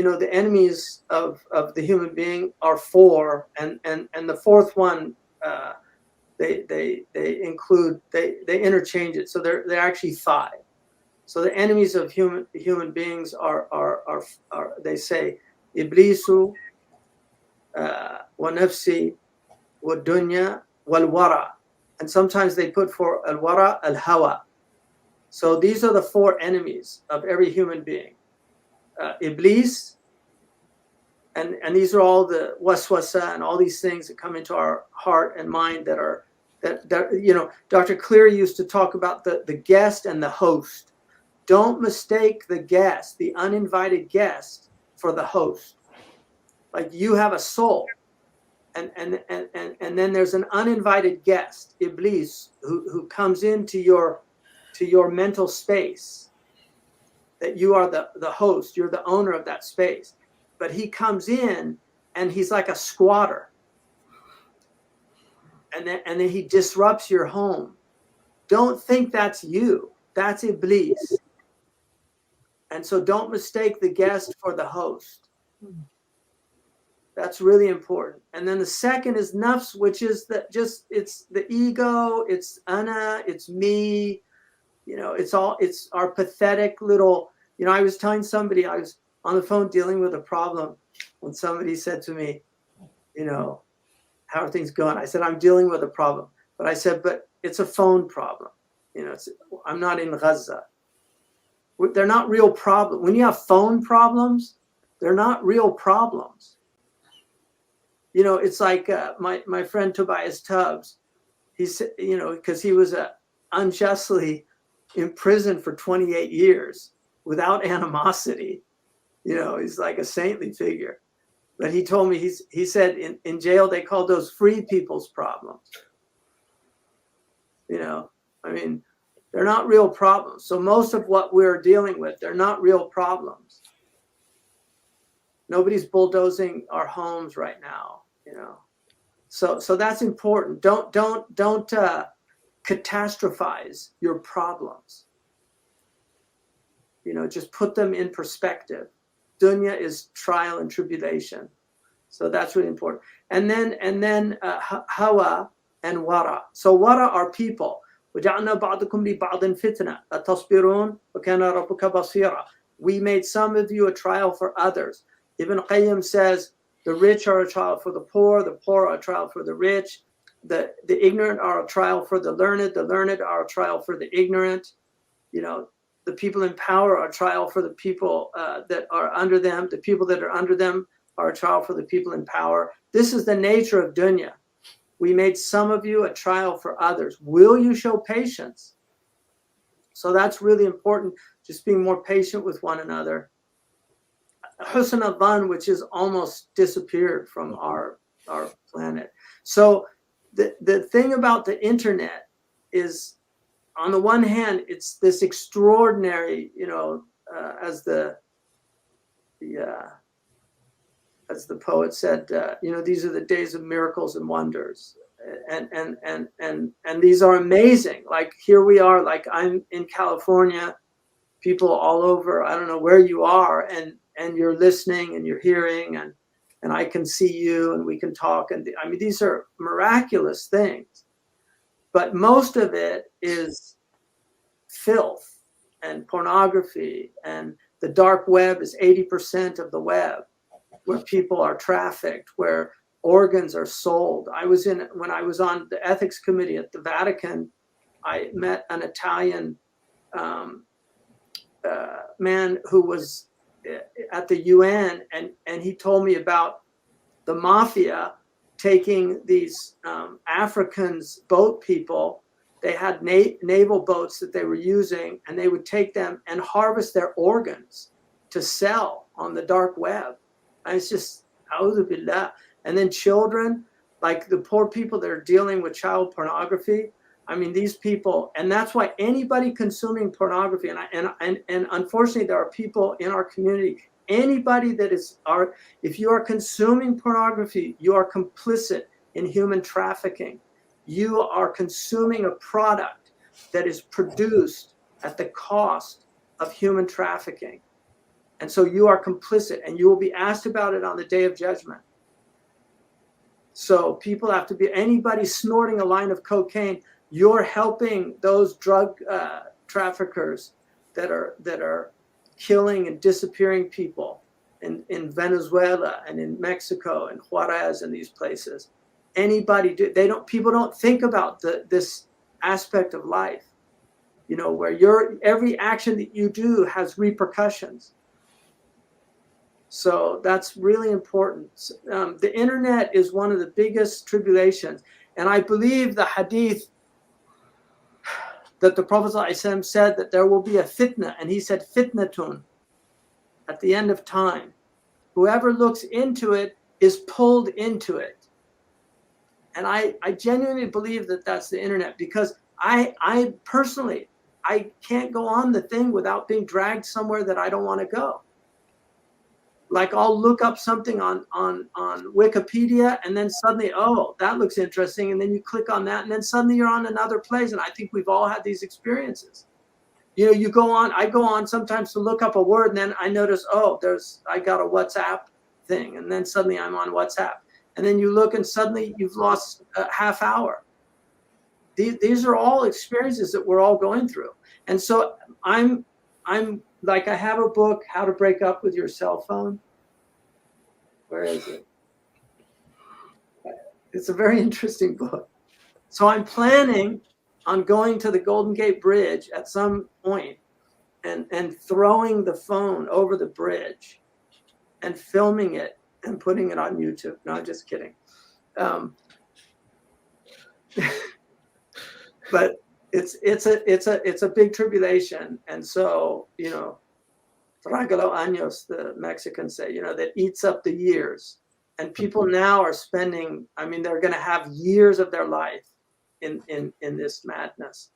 the enemies of the human being are four, and the fourth one, they interchange it, so they're actually five. So the enemies of human beings are they say Iblisu, wa nafsi, wa dunya, wal wara, and sometimes they put for al wara al hawa. So these are the four enemies of every human being. Iblis, and these are all the waswasa and all these things that come into our heart and mind that Dr. Cleary used to talk about the guest and the host. Don't mistake the guest, the uninvited guest, for the host. Like, you have a soul, and then there's an uninvited guest, Iblis, who comes into your mental space. That you are the host, you're the owner of that space. But he comes in and he's like a squatter. And then he disrupts your home. Don't think that's you. That's Iblis. And so don't mistake the guest for the host. That's really important. And then the second is nafs, which is it's the ego, it's ana, it's me. It's our pathetic little, I was telling somebody, I was on the phone dealing with a problem, when somebody said to me, how are things going? I said, I'm dealing with a problem. But I said, but it's a phone problem. I'm not in Gaza. They're not real problems. When you have phone problems, they're not real problems. It's like my friend Tobias Tubbs. He said, because he was unjustly in prison for 28 years without animosity. He's like a saintly figure. But he told me, he said in jail they called those free people's problems. They're not real problems. So most of what we're dealing with, they're not real problems. Nobody's bulldozing our homes right now, So that's important. Don't catastrophize your problems. Just put them in perspective. Dunya is trial and tribulation. So that's really important. And then hawa and wara. So wara are people. وَجَعَلْنَا بَعْضَكُمْ لِبَعْضٍ فِتْنَةً أَتَصْبِرُونَ وَكَانَ رَبُّكَ بَصِيرًا. We made some of you a trial for others. Ibn Qayyim says the rich are a trial for the poor are a trial for the rich, the ignorant are a trial for the learned are a trial for the ignorant. The people in power are a trial for the people that are under them. The people that are under them are a trial for the people in power. This is the nature of dunya. We made some of you a trial for others. Will you show patience? So that's really important, just being more patient with one another. Husn al-Dhan, which is almost disappeared from our planet. So the thing about the internet is, on the one hand, it's this extraordinary, as the poet said, these are the days of miracles and wonders, and these are amazing. Like, here we are, like I'm in California, people all over, I don't know where you are, and you're listening and you're hearing, and I can see you and we can talk, and these are miraculous things. But most of it is filth and pornography, and the dark web is 80% of the web, where people are trafficked, where organs are sold. When I was on the ethics committee at the Vatican, I met an Italian man who was at the UN, and he told me about the mafia taking these Africans, boat people. They had naval boats that they were using, and they would take them and harvest their organs to sell on the dark web. And it's just, a'udhu billah. And then children, like the poor people that are dealing with child pornography. These people, and that's why anybody consuming pornography, and unfortunately there are people in our community, anybody that if you are consuming pornography, you are complicit in human trafficking. You are consuming a product that is produced at the cost of human trafficking. And so you are complicit, and you will be asked about it on the day of judgment. So people have to be, anybody snorting a line of cocaine, you're helping those drug traffickers that are killing and disappearing people in Venezuela and in Mexico and Juarez and these places. Anybody do, people don't think about this aspect of life, you know, where every action that you do has repercussions. So that's really important. The internet is one of the biggest tribulations. And I believe the hadith that the Prophet ﷺ said that there will be a fitna, and he said fitnatun, at the end of time. Whoever looks into it is pulled into it. And I genuinely believe that that's the internet, because I personally, I can't go on the thing without being dragged somewhere that I don't want to go. Like I'll look up something on Wikipedia, and then suddenly, oh, that looks interesting. And then you click on that, and then suddenly you're on another place. And I think we've all had these experiences. You know, I go on sometimes to look up a word, and then I notice, oh, I got a WhatsApp thing. And then suddenly I'm on WhatsApp. And then you look, and suddenly you've lost a half hour. These are all experiences that we're all going through. And so I'm like, I have a book, How to Break Up with Your Cell Phone. Where is it? It's a very interesting book. So I'm planning on going to the Golden Gate Bridge at some point and throwing the phone over the bridge and filming it and putting it on YouTube. No, I'm just kidding. But it's a big tribulation. And so, you know, tragalo años, the Mexicans say, you know, that eats up the years. And people now are spending, I mean, they're going to have years of their life in this madness.